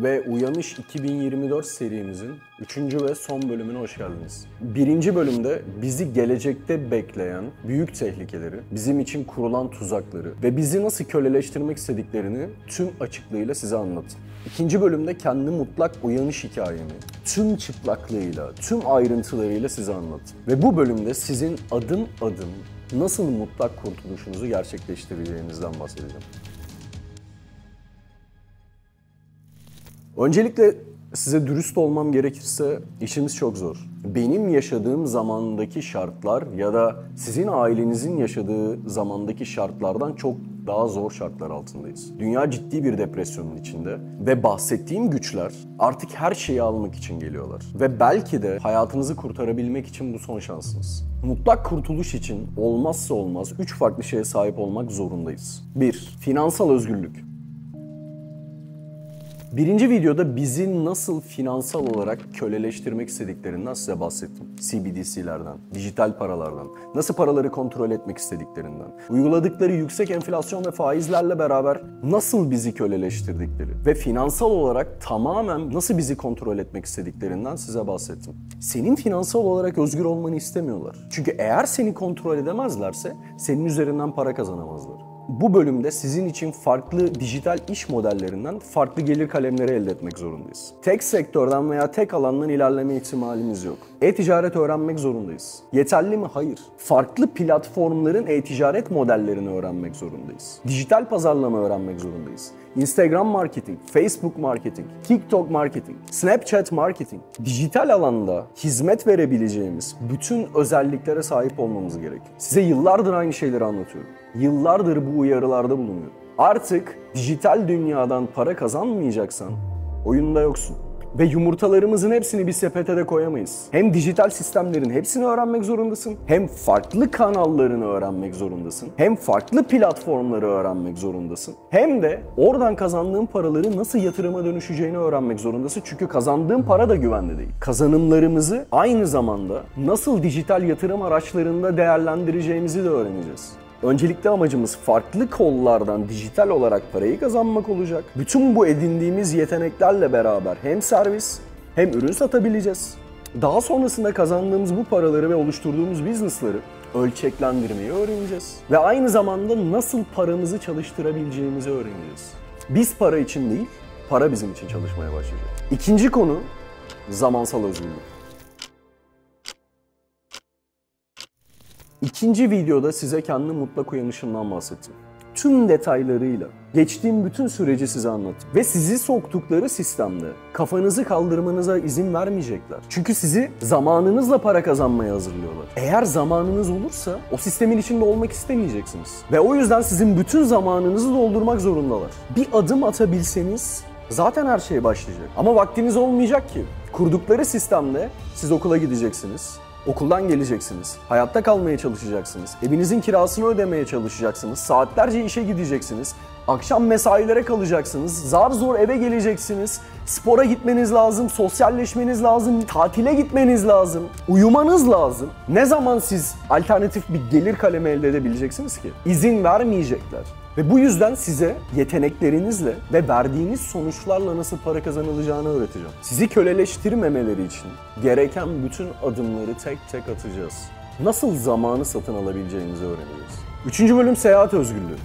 ve Uyanış 2024 serimizin 3. ve son bölümüne hoş geldiniz. 1. bölümde bizi gelecekte bekleyen büyük tehlikeleri, bizim için kurulan tuzakları ve bizi nasıl köleleştirmek istediklerini tüm açıklığıyla size anlattım. 2. bölümde kendi mutlak uyanış hikayemi tüm çıplaklığıyla, tüm ayrıntılarıyla size anlattım. Ve bu bölümde sizin adım adım nasıl mutlak kurtuluşunuzu gerçekleştireceğinizden bahsedeceğim. Öncelikle size dürüst olmam gerekirse işimiz çok zor. Benim yaşadığım zamandaki şartlar ya da sizin ailenizin yaşadığı zamandaki şartlardan çok daha zor şartlar altındayız. Dünya ciddi bir depresyonun içinde ve bahsettiğim güçler artık her şeyi almak için geliyorlar. Ve belki de hayatınızı kurtarabilmek için bu son şansınız. Mutlak kurtuluş için olmazsa olmaz 3 farklı şeye sahip olmak zorundayız. 1. Finansal özgürlük. Birinci videoda bizi nasıl finansal olarak köleleştirmek istediklerinden size bahsettim. CBDC'lerden, dijital paralardan, nasıl paraları kontrol etmek istediklerinden, uyguladıkları yüksek enflasyon ve faizlerle beraber nasıl bizi köleleştirdikleri ve finansal olarak tamamen nasıl bizi kontrol etmek istediklerinden size bahsettim. Senin finansal olarak özgür olmanı istemiyorlar. Çünkü eğer seni kontrol edemezlerse senin üzerinden para kazanamazlar. Bu bölümde sizin için farklı dijital iş modellerinden farklı gelir kalemleri elde etmek zorundayız. Tek sektörden veya tek alandan ilerleme ihtimalimiz yok. E-ticaret öğrenmek zorundayız. Yeterli mi? Hayır. Farklı platformların e-ticaret modellerini öğrenmek zorundayız. Dijital pazarlama öğrenmek zorundayız. Instagram marketing, Facebook marketing, TikTok marketing, Snapchat marketing. Dijital alanda hizmet verebileceğimiz bütün özelliklere sahip olmamız gerekiyor. Size yıllardır aynı şeyleri anlatıyorum. Yıllardır bu uyarılarda bulunuyorum. Artık dijital dünyadan para kazanmayacaksan oyunda yoksun. Ve yumurtalarımızın hepsini bir sepete de koyamayız. Hem dijital sistemlerin hepsini öğrenmek zorundasın, hem farklı kanallarını öğrenmek zorundasın, hem farklı platformları öğrenmek zorundasın, hem de oradan kazandığın paraları nasıl yatırıma dönüşeceğini öğrenmek zorundasın. Çünkü kazandığın para da güvenli değil. Kazanımlarımızı aynı zamanda nasıl dijital yatırım araçlarında değerlendireceğimizi de öğreneceğiz. Öncelikle amacımız farklı kollardan dijital olarak parayı kazanmak olacak. Bütün bu edindiğimiz yeteneklerle beraber hem servis hem ürün satabileceğiz. Daha sonrasında kazandığımız bu paraları ve oluşturduğumuz business'ları ölçeklendirmeyi öğreneceğiz. Ve aynı zamanda nasıl paramızı çalıştırabileceğimizi öğreneceğiz. Biz para için değil, para bizim için çalışmaya başlayacak. İkinci konu zamansal özgürlük. İkinci videoda size kendi mutlak uyanışımdan bahsettim. Tüm detaylarıyla geçtiğim bütün süreci size anlattım. Ve sizi soktukları sistemde kafanızı kaldırmanıza izin vermeyecekler. Çünkü sizi zamanınızla para kazanmaya hazırlıyorlar. Eğer zamanınız olursa o sistemin içinde olmak istemeyeceksiniz. Ve o yüzden sizin bütün zamanınızı doldurmak zorundalar. Bir adım atabilseniz zaten her şey başlayacak. Ama vaktiniz olmayacak ki. Kurdukları sistemde siz okula gideceksiniz. Okuldan geleceksiniz, hayatta kalmaya çalışacaksınız, evinizin kirasını ödemeye çalışacaksınız, saatlerce işe gideceksiniz, akşam mesailere kalacaksınız, zar zor eve geleceksiniz, spora gitmeniz lazım, sosyalleşmeniz lazım, tatile gitmeniz lazım, uyumanız lazım. Ne zaman siz alternatif bir gelir kalemi elde edebileceksiniz ki? İzin vermeyecekler. Ve bu yüzden size yeteneklerinizle ve verdiğiniz sonuçlarla nasıl para kazanılacağını öğreteceğim. Sizi köleleştirmemeleri için gereken bütün adımları tek tek atacağız. Nasıl zamanı satın alabileceğinizi öğreneceğiz. 3. bölüm seyahat özgürlüğü.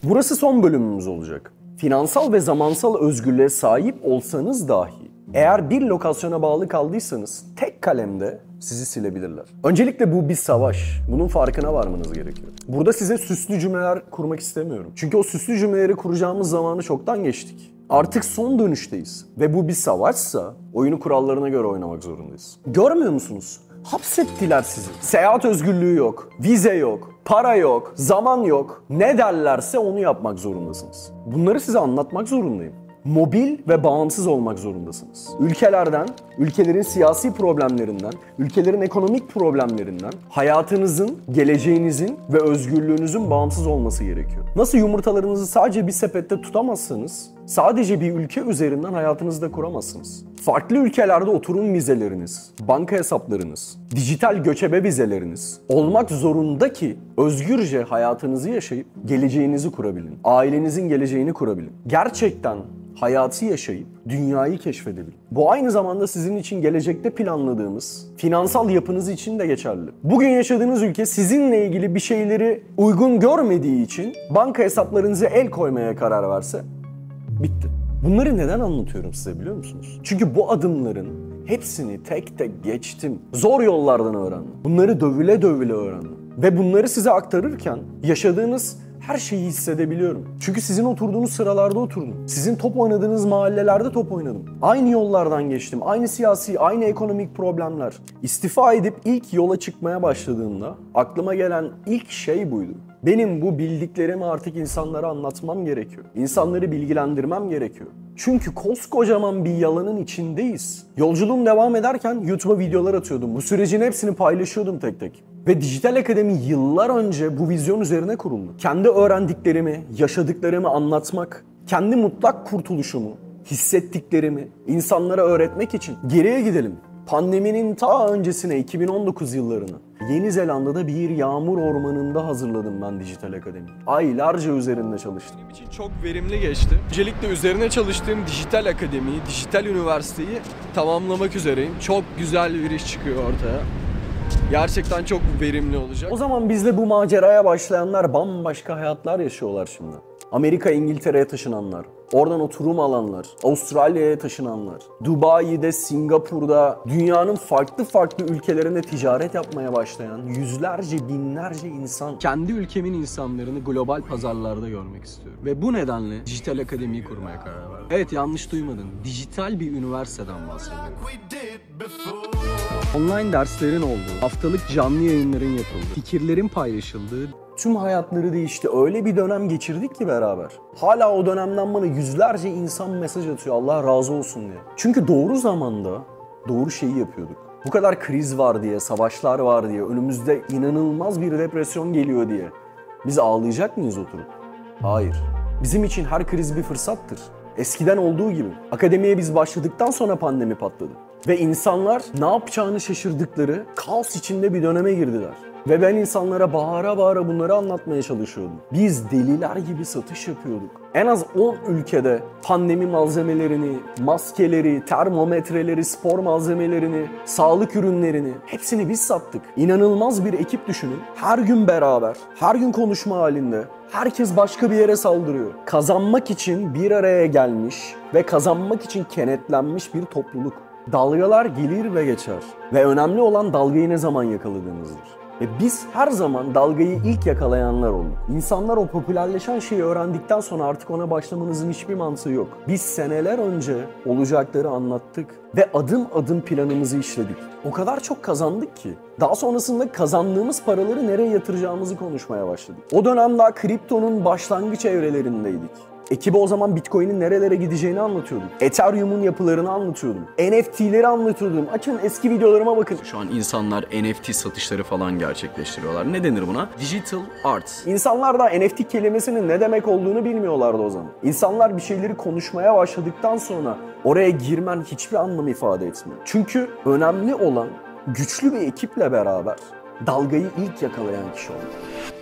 Burası son bölümümüz olacak. Finansal ve zamansal özgürlüğe sahip olsanız dahi eğer bir lokasyona bağlı kaldıysanız tek kalemde sizi silebilirler. Öncelikle bu bir savaş. Bunun farkına varmanız gerekiyor. Burada size süslü cümleler kurmak istemiyorum. Çünkü o süslü cümleleri kuracağımız zamanı çoktan geçtik. Artık son dönüşteyiz. Ve bu bir savaşsa oyunu kurallarına göre oynamak zorundayız. Görmüyor musunuz? Hapsettiler sizi. Seyahat özgürlüğü yok, vize yok, para yok, zaman yok. Ne derlerse onu yapmak zorundasınız. Bunları size anlatmak zorundayım. Mobil ve bağımsız olmak zorundasınız. Ülkelerden, ülkelerin siyasi problemlerinden, ülkelerin ekonomik problemlerinden, hayatınızın, geleceğinizin ve özgürlüğünüzün bağımsız olması gerekiyor. Nasıl yumurtalarınızı sadece bir sepette tutamazsanız, Sadece bir ülke üzerinden hayatınızı da kuramazsınız. Farklı ülkelerde oturum vizeleriniz, banka hesaplarınız, dijital göçebe vizeleriniz olmak zorunda ki özgürce hayatınızı yaşayıp geleceğinizi kurabilin. Ailenizin geleceğini kurabilin. Gerçekten hayatı yaşayıp dünyayı keşfedebilin. Bu aynı zamanda sizin için gelecekte planladığımız finansal yapınız için de geçerli. Bugün yaşadığınız ülke sizinle ilgili bir şeyleri uygun görmediği için banka hesaplarınıza el koymaya karar verse bitti. Bunları neden anlatıyorum size biliyor musunuz? Çünkü bu adımların hepsini tek tek geçtim. Zor yollardan öğrendim. Bunları dövüle dövüle öğrendim. Ve bunları size aktarırken yaşadığınız her şeyi hissedebiliyorum. Çünkü sizin oturduğunuz sıralarda oturdum. Sizin top oynadığınız mahallelerde top oynadım. Aynı yollardan geçtim. Aynı siyasi, aynı ekonomik problemler. İstifa edip ilk yola çıkmaya başladığımda aklıma gelen ilk şey buydu. Benim bu bildiklerimi artık insanlara anlatmam gerekiyor. İnsanları bilgilendirmem gerekiyor. Çünkü koskocaman bir yalanın içindeyiz. Yolculuğum devam ederken YouTube'a videolar atıyordum. Bu sürecin hepsini paylaşıyordum tek tek. Ve Dijital Akademi yıllar önce bu vizyon üzerine kuruldu. Kendi öğrendiklerimi, yaşadıklarımı anlatmak, kendi mutlak kurtuluşumu, hissettiklerimi insanlara öğretmek için geriye gidelim. Pandeminin ta öncesine 2019 yıllarını Yeni Zelanda'da bir yağmur ormanında hazırladım ben Dijital Akademi. Aylarca üzerinde çalıştım. Benim için çok verimli geçti. Öncelikle üzerine çalıştığım Dijital Akademi'yi, Dijital Üniversiteyi tamamlamak üzereyim. Çok güzel bir iş çıkıyor ortaya. Gerçekten çok verimli olacak. O zaman bizle bu maceraya başlayanlar bambaşka hayatlar yaşıyorlar şimdi. Amerika, İngiltere'ye taşınanlar, oradan oturum alanlar, Avustralya'ya taşınanlar, Dubai'de, Singapur'da, dünyanın farklı ülkelerinde ticaret yapmaya başlayan yüzlerce, binlerce insan. Kendi ülkemin insanlarını global pazarlarda görmek istiyorum. Ve bu nedenle Dijital Akademi'yi kurmaya karar verdim. Evet, yanlış duymadın. Dijital bir üniversiteden bahsediyorum. Online derslerin olduğu, haftalık canlı yayınların yapıldığı, fikirlerin paylaşıldığı, Tüm hayatları değişti. Öyle bir dönem geçirdik ki beraber. Hala o dönemden bana yüzlerce insan mesaj atıyor. Allah razı olsun diye. Çünkü doğru zamanda doğru şeyi yapıyorduk. Bu kadar kriz var diye, savaşlar var diye, önümüzde inanılmaz bir depresyon geliyor diye. Biz ağlayacak mıyız oturup? Hayır. Bizim için her kriz bir fırsattır. Eskiden olduğu gibi. Akademiye biz başladıktan sonra pandemi patladı. Ve insanlar ne yapacağını şaşırdıkları kaos içinde bir döneme girdiler. Ve ben insanlara bağıra bağıra bunları anlatmaya çalışıyordum. Biz deliler gibi satış yapıyorduk. En az 10 ülkede pandemi malzemelerini, maskeleri, termometreleri, spor malzemelerini, sağlık ürünlerini hepsini biz sattık. İnanılmaz bir ekip düşünün. Her gün beraber, her gün konuşma halinde. Herkes başka bir yere saldırıyor. Kazanmak için bir araya gelmiş ve kazanmak için kenetlenmiş bir topluluk. Dalgalar gelir ve geçer. Ve önemli olan dalgayı ne zaman yakaladığınızdır. Ve biz her zaman dalgayı ilk yakalayanlar olduk. İnsanlar o popülerleşen şeyi öğrendikten sonra artık ona başlamanızın hiçbir mantığı yok. Biz seneler önce olacakları anlattık ve adım adım planımızı işledik. O kadar çok kazandık ki daha sonrasında kazandığımız paraları nereye yatıracağımızı konuşmaya başladık. O dönem daha kriptonun başlangıç evrelerindeydik. Ekibe o zaman Bitcoin'in nerelere gideceğini anlatıyordum. Ethereum'un yapılarını anlatıyordum. NFT'leri anlatıyordum. Açın eski videolarıma bakın. Şu an insanlar NFT satışları falan gerçekleştiriyorlar. Ne denir buna? Digital Art. İnsanlar da NFT kelimesinin ne demek olduğunu bilmiyorlardı o zaman. İnsanlar bir şeyleri konuşmaya başladıktan sonra oraya girmen hiçbir anlam ifade etmiyor. Çünkü önemli olan güçlü bir ekiple beraber dalgayı ilk yakalayan kişi oldu.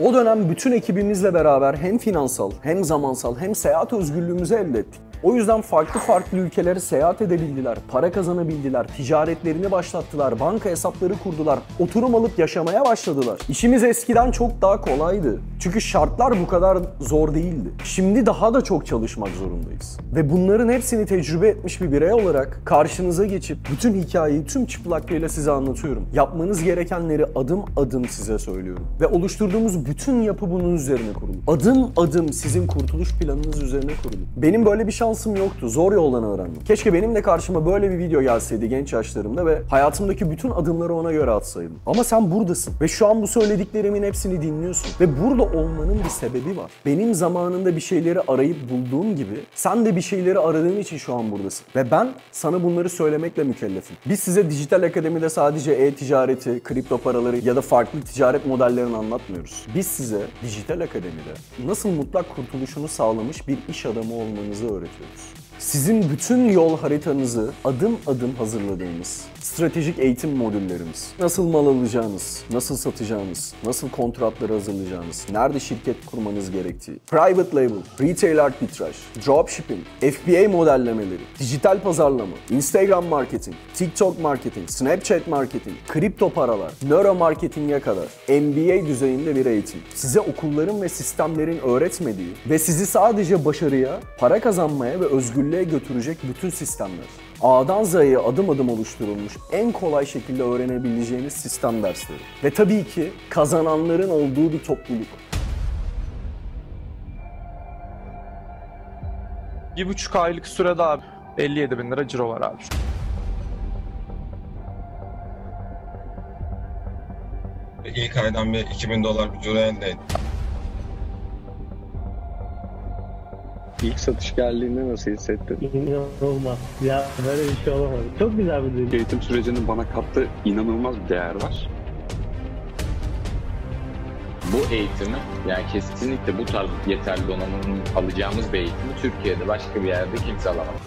O dönem bütün ekibimizle beraber hem finansal, hem zamansal, hem seyahat özgürlüğümüzü elde ettik. O yüzden farklı ülkelere seyahat edebildiler, para kazanabildiler, ticaretlerini başlattılar, banka hesapları kurdular, oturum alıp yaşamaya başladılar. İşimiz eskiden çok daha kolaydı. Çünkü şartlar bu kadar zor değildi. Şimdi daha da çok çalışmak zorundayız. Ve bunların hepsini tecrübe etmiş bir birey olarak karşınıza geçip bütün hikayeyi tüm çıplaklığıyla size anlatıyorum. Yapmanız gerekenleri adım adım size söylüyorum. Ve oluşturduğumuz bütün yapı bunun üzerine kurulu. Adım adım sizin kurtuluş planınız üzerine kurulu. Benim böyle bir şansım yoktu. Zor yoldan öğrendim. Keşke benim de karşıma böyle bir video gelseydi genç yaşlarımda ve hayatımdaki bütün adımları ona göre atsaydım. Ama sen buradasın ve şu an bu söylediklerimin hepsini dinliyorsun. Ve burada olmanın bir sebebi var. Benim zamanında bir şeyleri arayıp bulduğum gibi sen de bir şeyleri aradığın için şu an buradasın. Ve ben sana bunları söylemekle mükellefim. Biz size Dijital Akademi'de sadece e-ticareti, kripto paraları ya da farklı ticaret modellerini anlatmıyoruz. Biz size Dijital Akademi'de nasıl mutlak kurtuluşunu sağlamış bir iş adamı olmanızı öğretiyoruz. yapıyoruz. Sizin bütün yol haritanızı adım adım hazırladığımız stratejik eğitim modüllerimiz, nasıl mal alacağınız, nasıl satacağınız, nasıl kontratları hazırlayacağınız, nerede şirket kurmanız gerektiği, private label, retail arbitraj, dropshipping, FBA modellemeleri, dijital pazarlama, Instagram marketing, TikTok marketing, Snapchat marketing, kripto paralar, nöro marketing'e kadar MBA düzeyinde bir eğitim. Size okulların ve sistemlerin öğretmediği ve sizi sadece başarıya, para kazanmaya ve özgürlüğe götürecek bütün sistemler. A'dan Z'ye adım adım oluşturulmuş en kolay şekilde öğrenebileceğiniz sistem dersleri. Ve tabii ki kazananların olduğu bir topluluk. 1,5 aylık sürede abi 57 bin lira ciro var abi. İlk aydan bir $2000 bir ciro elde ettim. İlk satış geldiğinde nasıl hissettin? İnanılmaz. Ya böyle bir şey olamadı. Çok güzel bir duygu. Eğitim sürecinin bana kattığı inanılmaz bir değer var. Bu eğitimi, yani kesinlikle bu tarz yeterli donanımın alacağımız bir eğitimi Türkiye'de başka bir yerde kimse alamaz.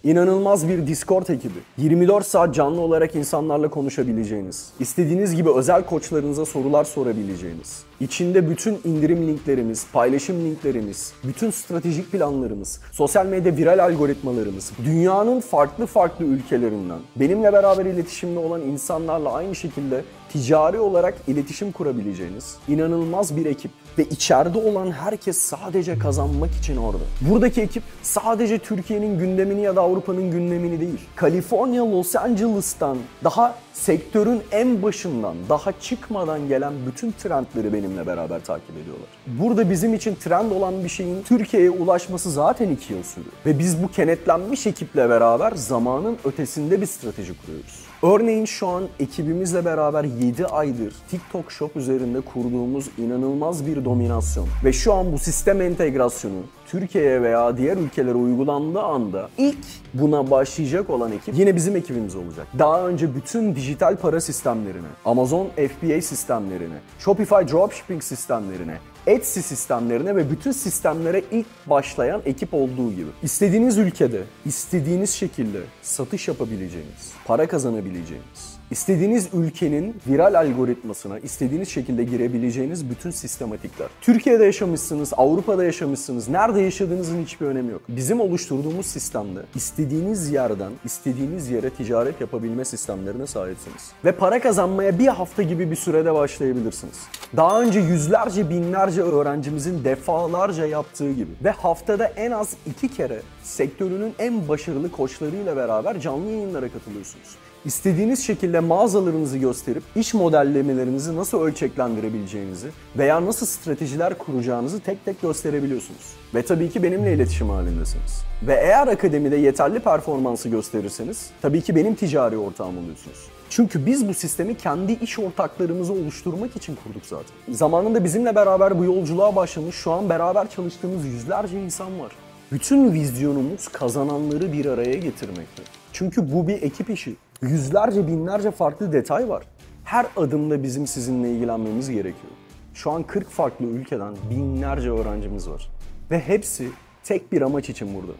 İnanılmaz bir Discord ekibi. 24 saat canlı olarak insanlarla konuşabileceğiniz, istediğiniz gibi özel koçlarınıza sorular sorabileceğiniz, içinde bütün indirim linklerimiz, paylaşım linklerimiz, bütün stratejik planlarımız, sosyal medya viral algoritmalarımız, dünyanın farklı ülkelerinden benimle beraber iletişimde olan insanlarla aynı şekilde ticari olarak iletişim kurabileceğiniz inanılmaz bir ekip. Ve içeride olan herkes sadece kazanmak için orada. Buradaki ekip sadece Türkiye'nin gündemini ya da Avrupa'nın gündemini değil, Kaliforniya, Los Angeles'tan daha sektörün en başından, daha çıkmadan gelen bütün trendleri benimle beraber takip ediyorlar. Burada bizim için trend olan bir şeyin Türkiye'ye ulaşması zaten 2 yıl sürüyor. Ve biz bu kenetlenmiş ekiple beraber zamanın ötesinde bir strateji kuruyoruz. Örneğin şu an ekibimizle beraber 7 aydır TikTok Shop üzerinde kurduğumuz inanılmaz bir dominasyon ve şu an bu sistem entegrasyonu Türkiye'ye veya diğer ülkelere uygulandığı anda ilk buna başlayacak olan ekip yine bizim ekibimiz olacak. Daha önce bütün dijital para sistemlerine, Amazon FBA sistemlerine, Shopify dropshipping sistemlerine, Etsy sistemlerine ve bütün sistemlere ilk başlayan ekip olduğu gibi. İstediğiniz ülkede, istediğiniz şekilde satış yapabileceğiniz, para kazanabileceğiniz, İstediğiniz ülkenin viral algoritmasına istediğiniz şekilde girebileceğiniz bütün sistematikler. Türkiye'de yaşamışsınız, Avrupa'da yaşamışsınız, nerede yaşadığınızın hiçbir önemi yok. Bizim oluşturduğumuz sistemde istediğiniz yerden istediğiniz yere ticaret yapabilme sistemlerine sahipsiniz. Ve para kazanmaya bir hafta gibi bir sürede başlayabilirsiniz. Daha önce yüzlerce, binlerce öğrencimizin defalarca yaptığı gibi ve haftada en az 2 kere sektörünün en başarılı koçlarıyla beraber canlı yayınlara katılıyorsunuz. İstediğiniz şekilde mağazalarınızı gösterip iş modellemelerinizi nasıl ölçeklendirebileceğinizi veya nasıl stratejiler kuracağınızı tek tek gösterebiliyorsunuz. Ve tabii ki benimle iletişim halindesiniz. Ve eğer akademide yeterli performansı gösterirseniz tabii ki benim ticari ortağım oluyorsunuz. Çünkü biz bu sistemi kendi iş ortaklarımızı oluşturmak için kurduk zaten. Zamanında bizimle beraber bu yolculuğa başlamış, şu an beraber çalıştığımız yüzlerce insan var. Bütün vizyonumuz kazananları bir araya getirmekte. Çünkü bu bir ekip işi. Yüzlerce, binlerce farklı detay var. Her adımda bizim sizinle ilgilenmemiz gerekiyor. Şu an 40 farklı ülkeden binlerce öğrencimiz var. Ve hepsi tek bir amaç için burada.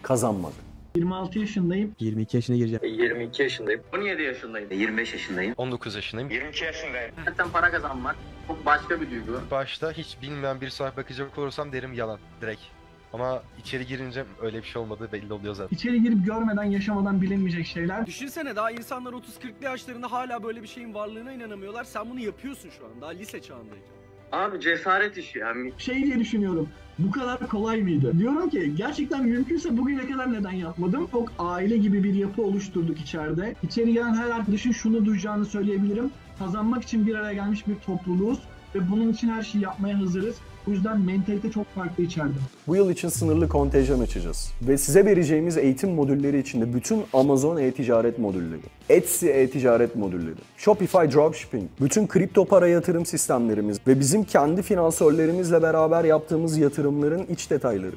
Kazanmak. 26 yaşındayım. 22 yaşına gireceğim. 22 yaşındayım. 17 yaşındayım. 25 yaşındayım. 19 yaşındayım. 22 yaşındayım. Zaten para kazanmak çok başka bir duygu. Başta hiç bilmeyen bir saat bakacak olursam derim yalan direkt. Ama içeri girince öyle bir şey olmadığı belli oluyor zaten. İçeri girip görmeden, yaşamadan bilinmeyecek şeyler. Düşünsene daha insanlar 30-40'lı yaşlarında hala böyle bir şeyin varlığına inanamıyorlar. Sen bunu yapıyorsun şu an daha lise çağındayken. Abi cesaret işi yani. Şey diye düşünüyorum. Bu kadar kolay mıydı? Diyorum ki gerçekten mümkünse bugüne kadar neden yapmadım? Çok aile gibi bir yapı oluşturduk içeride. İçeri gelen her arkadaşın şunu duyacağını söyleyebilirim. Kazanmak için bir araya gelmiş bir topluluğuz ve bunun için her şeyi yapmaya hazırız. O yüzden mentalite çok farklı içeride. Bu yıl için sınırlı kontenjan açacağız. Ve size vereceğimiz eğitim modülleri içinde bütün Amazon e-ticaret modülleri, Etsy e-ticaret modülleri, Shopify dropshipping, bütün kripto para yatırım sistemlerimiz ve bizim kendi finansörlerimizle beraber yaptığımız yatırımların iç detayları.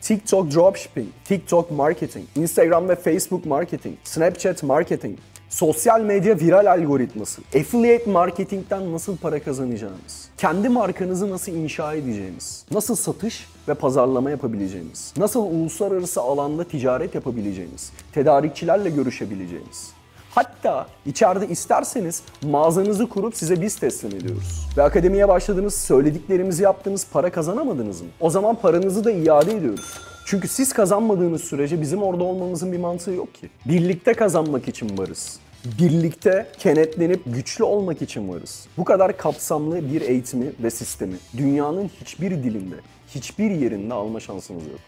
TikTok dropshipping, TikTok marketing, Instagram ve Facebook marketing, Snapchat marketing, sosyal medya viral algoritması, affiliate marketingten nasıl para kazanacağınız, kendi markanızı nasıl inşa edeceğiniz, nasıl satış ve pazarlama yapabileceğiniz, nasıl uluslararası alanda ticaret yapabileceğiniz, tedarikçilerle görüşebileceğiniz. Hatta içeride isterseniz mağazanızı kurup size biz teslim ediyoruz. Ve akademiye başladınız, söylediklerimizi yaptınız, para kazanamadınız mı? O zaman paranızı da iade ediyoruz. Çünkü siz kazanmadığınız sürece bizim orada olmamızın bir mantığı yok ki. Birlikte kazanmak için varız. Birlikte kenetlenip güçlü olmak için varız. Bu kadar kapsamlı bir eğitimi ve sistemi dünyanın hiçbir dilinde, hiçbir yerinde alma şansınız yok.